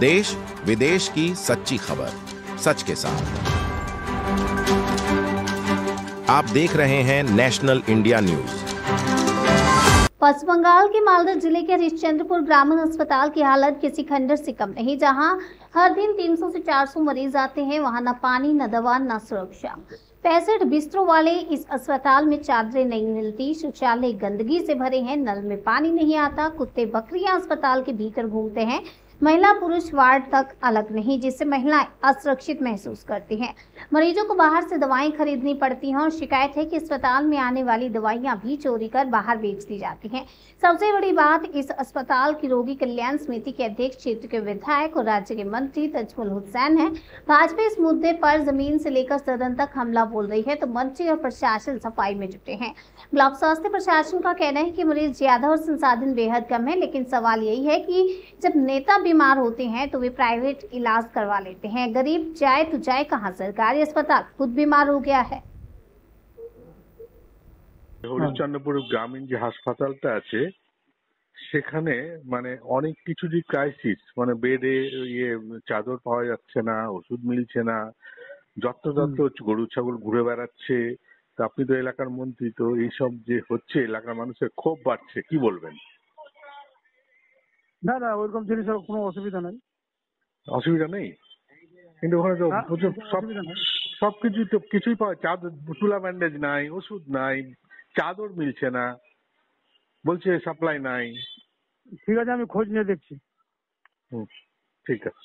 देश विदेश की सच्ची खबर सच के साथ। आप देख रहे हैं नेशनल इंडिया न्यूज। पश्चिम बंगाल के मालदा जिले के हरिश्चंद्रपुर ग्रामीण अस्पताल की हालत किसी खंडर से कम नहीं। जहां हर दिन 300 से 400 मरीज आते हैं, वहां न पानी, न दवा, न सुरक्षा। 65 बिस्तरों वाले इस अस्पताल में चादरें नहीं मिलती, शौचालय गंदगी से भरे हैं, नल में पानी नहीं आता, कुत्ते बकरियां अस्पताल के भीतर घूमते हैं, महिला पुरुष वार्ड तक अलग नहीं, जिससे महिलाएं असुरक्षित महसूस करती हैं। मरीजों को बाहर से दवाएं खरीदनी पड़ती हैं और शिकायत है कि अस्पताल में आने वाली दवाइयां भी चोरी कर बाहर बेच दी जाती हैं। सबसे बड़ी बात, इस अस्पताल की रोगी कल्याण समिति के अध्यक्ष, क्षेत्र के विधायक और राज्य के मंत्री तजमुल हुसैन है। भाजपा इस मुद्दे पर जमीन से लेकर सदन तक हमला बोल रही है तो मंत्री और प्रशासन सफाई में जुटे हैं। ब्लॉक स्वास्थ्य प्रशासन का कहना है कि मरीज ज्यादा और संसाधन बेहद कम है, लेकिन सवाल यही है कि जब नेता बीमार होते हैं तो वे प्राइवेट इलाज करवा लेते हैं। गरीब जाए तो जाए कहां, सरकारी अस्पताल खुद बीमार हो गया है। হরিশ্চন্দ্রপুর গ্রামীণ যে হাসপাতালটা আছে সেখানে মানে অনেক কিছুরই ক্রাইসিস, মানে বেডে চাদর পাওয়া যাচ্ছে না, ওষুধ মিলছে না, যত্রতত্র গরু ছাগল ঘুরে বেড়াচ্ছে। তো আপনি তো এলাকার মন্ত্রী, তো এইসব যে হচ্ছে এলাকার মানুষের ক্ষোভ বাড়ছে, কি বলবেন? না না, ওইরকম জিনিসের কোনো অসুবিধা নাই। অসুবিধা নেই, কিন্তু ওখানে তো প্রচুর সবকিছু তো কিছুই পাওয়া, চাদর, তুলা ব্যান্ডেজ নাই, ওষুধ নাই, চাদর মিলছে না, বলছে সাপ্লাই নাই। ঠিক আছে, আমি খোঁজ নিয়ে দেখছি। ঠিক আছে।